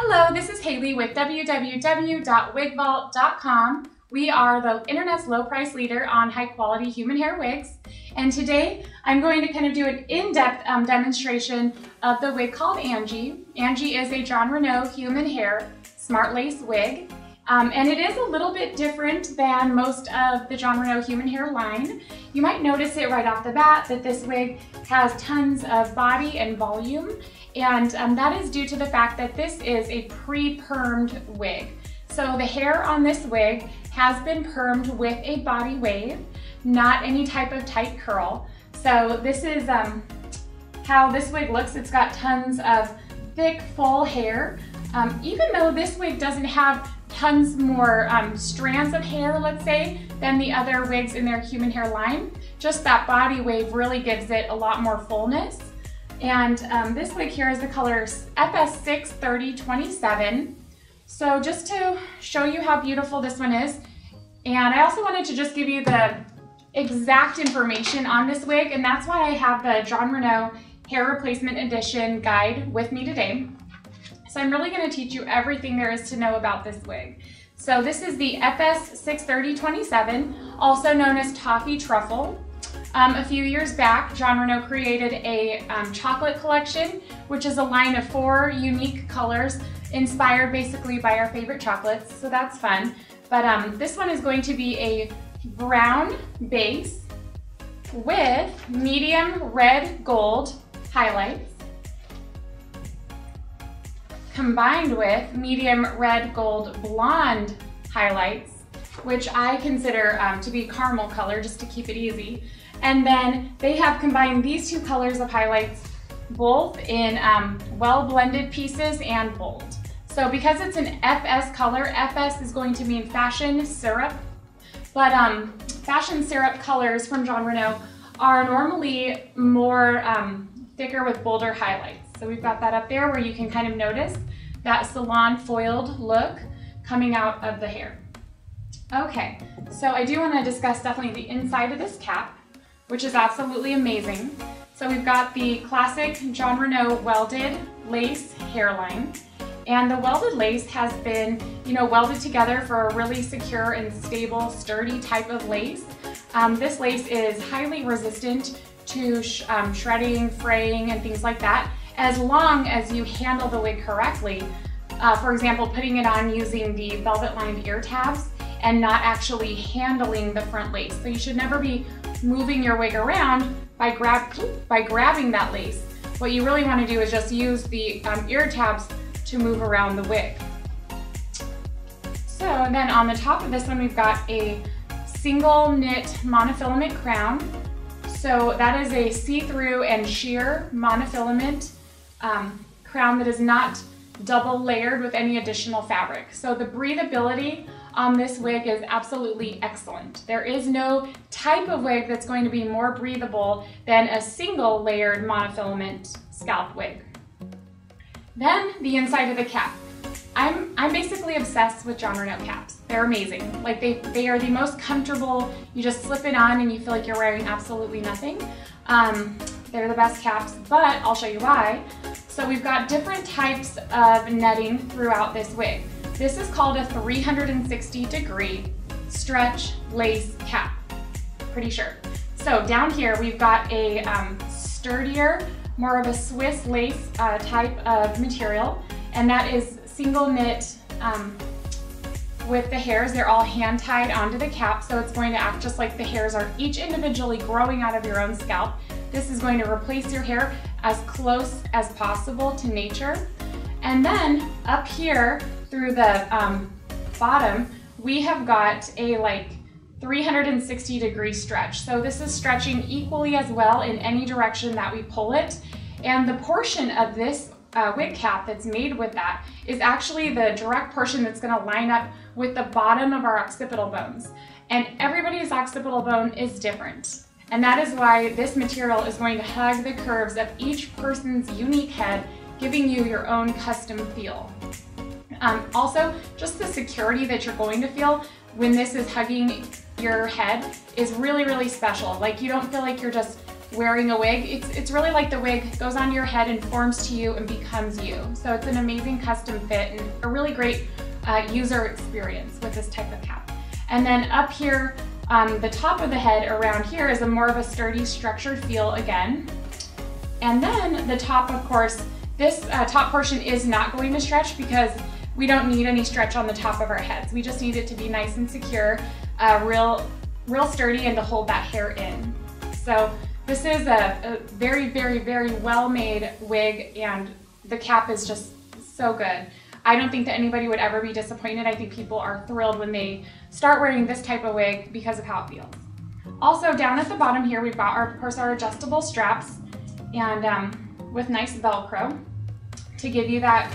Hello, this is Haley with www.wigvault.com. We are the internet's low price leader on high quality human hair wigs. And today I'm going to kind of do an in-depth demonstration of the wig called ANGIE. ANGIE is a Jon Renau human hair smart lace wig. And it is a little bit different than most of the Jon Renau human hair line. You might notice it right off the bat that this wig has tons of body and volume, and that is due to the fact that this is a pre-permed wig. So the hair on this wig has been permed with a body wave, not any type of tight curl. So this is how this wig looks. It's got tons of thick, full hair. Even though this wig doesn't have tons more strands of hair, let's say, than the other wigs in their human hair line, just that body wave really gives it a lot more fullness. And this wig here is the color FS63027. So just to show you how beautiful this one is, and I also wanted to just give you the exact information on this wig, and that's why I have the Jon Renau Hair Replacement Edition guide with me today. So I'm really going to teach you everything there is to know about this wig. So this is the FS63027, also known as Toffee Truffle. A few years back, Jon Renau created a chocolate collection, which is a line of 4 unique colors inspired basically by our favorite chocolates, so that's fun. But this one is going to be a brown base with medium red gold highlights, combined with medium red gold blonde highlights, which I consider to be caramel color just to keep it easy. And then they have combined these 2 colors of highlights both in well blended pieces and bold. So because it's an FS color, FS is going to mean fashion syrup, but fashion syrup colors from Jon Renau are normally more thicker with bolder highlights. So we've got that up there where you can kind of notice that salon foiled look coming out of the hair. Okay, so I do want to discuss definitely the inside of this cap, which is absolutely amazing. So we've got the classic Jon Renau welded lace hairline, and the welded lace has been, welded together for a really secure and stable, sturdy type of lace. This lace is highly resistant to shredding, fraying, and things like that, as long as you handle the wig correctly. For example, putting it on using the velvet-lined ear tabs and not actually handling the front lace. So you should never be moving your wig around by grabbing that lace. What you really want to do is just use the ear tabs to move around the wig. So then on the top of this one, we've got a single knit monofilament crown. So that is a see-through and sheer monofilament crown that is not double layered with any additional fabric. So the breathability on this wig is absolutely excellent. There is no type of wig that's going to be more breathable than a single layered monofilament scalp wig. Then the inside of the cap. I'm basically obsessed with Jon Renau caps. They're amazing. Like they are the most comfortable. You just slip it on and you feel like you're wearing absolutely nothing. They're the best caps, but I'll show you why. So we've got different types of netting throughout this wig. This is called a 360-degree stretch lace cap, pretty sure. So down here we've got a sturdier, more of a Swiss lace type of material, and that is single knit with the hairs. They're all hand tied onto the cap, so it's going to act just like the hairs are each individually growing out of your own scalp. This is going to replace your hair as close as possible to nature. And then up here through the bottom, we have got a 360-degree stretch. So this is stretching equally as well in any direction that we pull it. And the portion of this wig cap that's made with that is actually the direct portion that's going to line up with the bottom of our occipital bones. And everybody's occipital bone is different. And that is why this material is going to hug the curves of each person's unique head, giving you your own custom feel. Also, just the security that you're going to feel when this is hugging your head is really, really special. Like, you don't feel like you're just wearing a wig. It's really like the wig goes onto your head and forms to you and becomes you. So it's an amazing custom fit and a really great user experience with this type of cap. And then up here, the top of the head around here is a more of a sturdy, structured feel again. And then the top, of course, this top portion is not going to stretch because we don't need any stretch on the top of our heads. We just need it to be nice and secure, real sturdy, and to hold that hair in. So this is a very, very, very well-made wig, and the cap is just so good. I don't think that anybody would ever be disappointed. I think people are thrilled when they start wearing this type of wig because of how it feels. Also, down at the bottom here, we've got of course our adjustable straps, and with nice Velcro to give you that,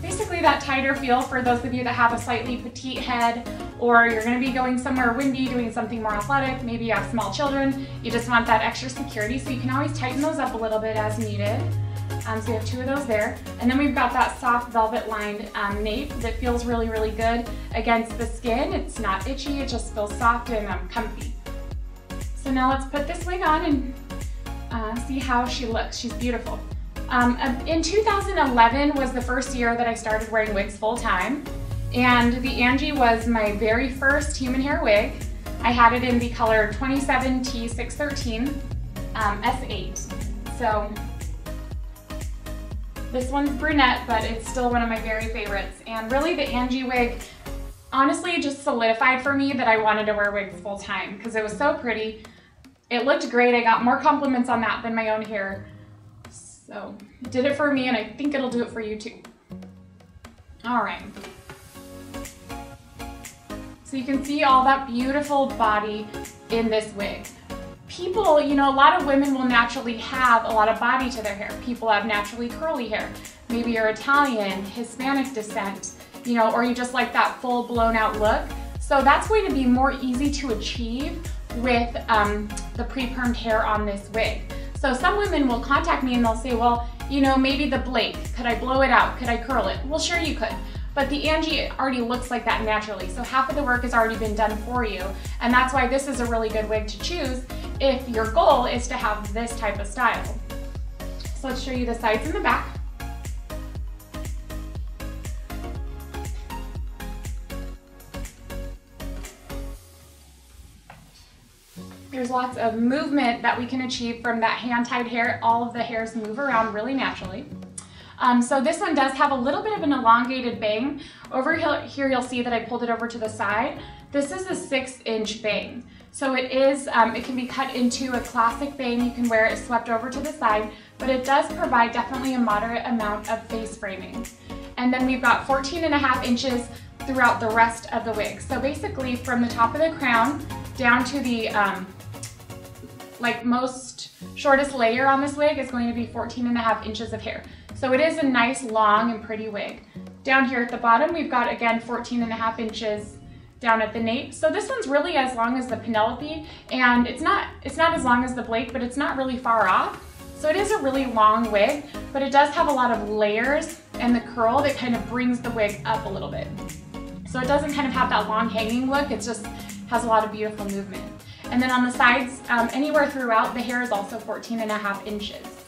basically that tighter feel for those of you that have a slightly petite head, or you're going to be going somewhere windy, doing something more athletic, maybe you have small children, you just want that extra security, so you can always tighten those up a little bit as needed. So we have two of those there. And then we've got that soft velvet lined nape that feels really, really good against the skin. It's not itchy, it just feels soft and comfy. So now let's put this wig on and see how she looks. She's beautiful. In 2011 was the first year that I started wearing wigs full time. And the ANGIE was my very first human hair wig. I had it in the color 27T613 S8. So this one's brunette, but it's still one of my very favorites. And really the ANGIE wig honestly just solidified for me that I wanted to wear wigs full time because it was so pretty. It looked great. I got more compliments on that than my own hair. So it did it for me, and I think it'll do it for you too. All right. So you can see all that beautiful body in this wig. People, you know, a lot of women will naturally have a lot of body to their hair. People have naturally curly hair. Maybe you're Italian, Hispanic descent, you know, or you just like that full blown out look. So that's going to be more easy to achieve with the pre-permed hair on this wig. So some women will contact me and they'll say, well, you know, maybe the Blake, could I blow it out? Could I curl it? Well, sure you could. But the ANGIE already looks like that naturally. So half of the work has already been done for you. And that's why this is a really good wig to choose if your goal is to have this type of style. So let's show you the sides and the back. There's lots of movement that we can achieve from that hand-tied hair. All of the hairs move around really naturally. So this one does have a little bit of an elongated bang. Over here you'll see that I pulled it over to the side. This is a 6-inch bang. So it is, it can be cut into a classic bang. You can wear it swept over to the side, but it does provide definitely a moderate amount of face framing. And then we've got 14.5 inches throughout the rest of the wig. So basically from the top of the crown down to the like most shortest layer on this wig is going to be 14.5 inches of hair. So it is a nice long and pretty wig. Down here at the bottom we've got again 14.5 inches down at the nape. So this one's really as long as the Penelope, and it's not as long as the Blake, but it's not really far off. So it is a really long wig, but it does have a lot of layers and the curl that kind of brings the wig up a little bit. So it doesn't kind of have that long hanging look, it just has a lot of beautiful movement. And then on the sides, anywhere throughout, the hair is also 14.5 inches.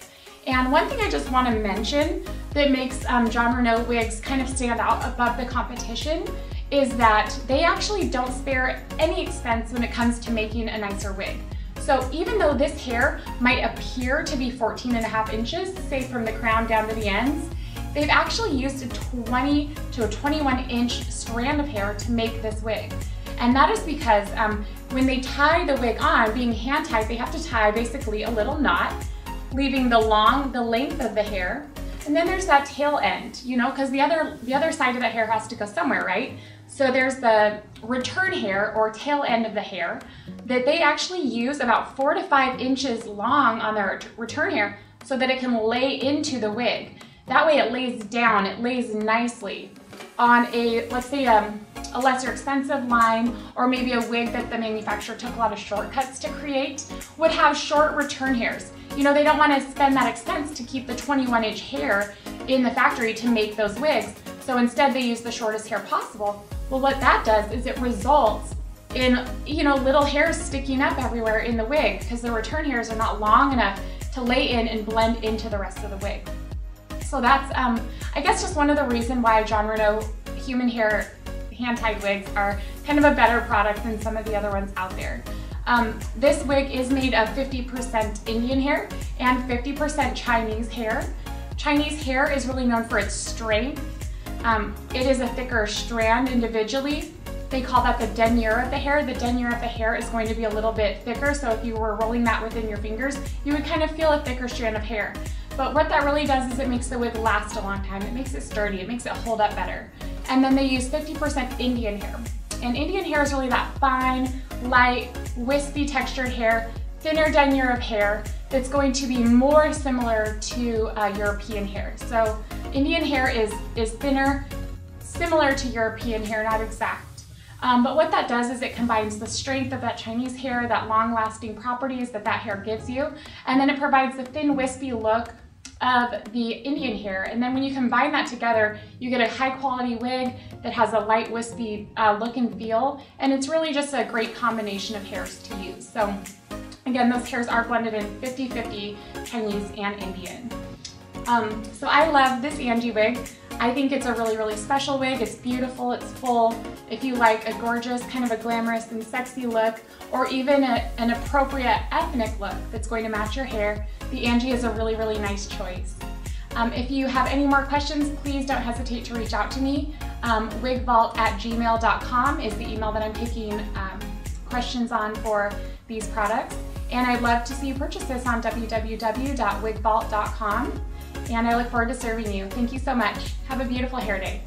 And one thing I just want to mention that makes Jon Renau wigs kind of stand out above the competition is that they actually don't spare any expense when it comes to making a nicer wig. So even though this hair might appear to be 14.5 inches, say from the crown down to the ends, they've actually used a 20 to a 21-inch strand of hair to make this wig. And that is because when they tie the wig on, being hand tied, they have to tie basically a little knot, leaving the length of the hair. And then there's that tail end, you know, because the other side of the hair has to go somewhere, right? So there's the return hair or tail end of the hair that they actually use about 4 to 5 inches long on their return hair so that it can lay into the wig. That way it lays down, it lays nicely on a, let's say a lesser expensive line, or maybe a wig that the manufacturer took a lot of shortcuts to create, would have short return hairs. You know, they don't want to spend that expense to keep the 21-inch hair in the factory to make those wigs. So instead they use the shortest hair possible. Well, what that does is it results in, you know, little hairs sticking up everywhere in the wig because the return hairs are not long enough to lay in and blend into the rest of the wig. So that's, I guess, just one of the reasons why Jon Renau human hair hand-tied wigs are kind of a better product than some of the other ones out there. This wig is made of 50% Indian hair and 50% Chinese hair. Chinese hair is really known for its strength. It is a thicker strand individually. They call that the denier of the hair. The denier of the hair is going to be a little bit thicker, so if you were rolling that within your fingers, you would kind of feel a thicker strand of hair. But what that really does is it makes the wig last a long time. It makes it sturdy, it makes it hold up better. And then they use 50% Indian hair. And Indian hair is really that fine, light, wispy textured hair, thinner denier of hair that's going to be more similar to European hair. So Indian hair is thinner, similar to European hair, not exact. But what that does is it combines the strength of that Chinese hair, that long-lasting properties that hair gives you, and then it provides the thin, wispy look of the Indian hair. And then when you combine that together, you get a high-quality wig that has a light, wispy look and feel, and it's really just a great combination of hairs to use. So again, those hairs are blended in 50-50 Chinese and Indian. So I love this ANGIE wig. I think it's a really, really special wig. It's beautiful, it's full. If you like a gorgeous, kind of a glamorous and sexy look, or even an appropriate ethnic look that's going to match your hair, the ANGIE is a really, really nice choice. If you have any more questions, please don't hesitate to reach out to me. wigvault@gmail.com is the email that I'm taking questions on for these products. And I'd love to see you purchase this on www.wigvault.com. And I look forward to serving you. Thank you so much. Have a beautiful hair day.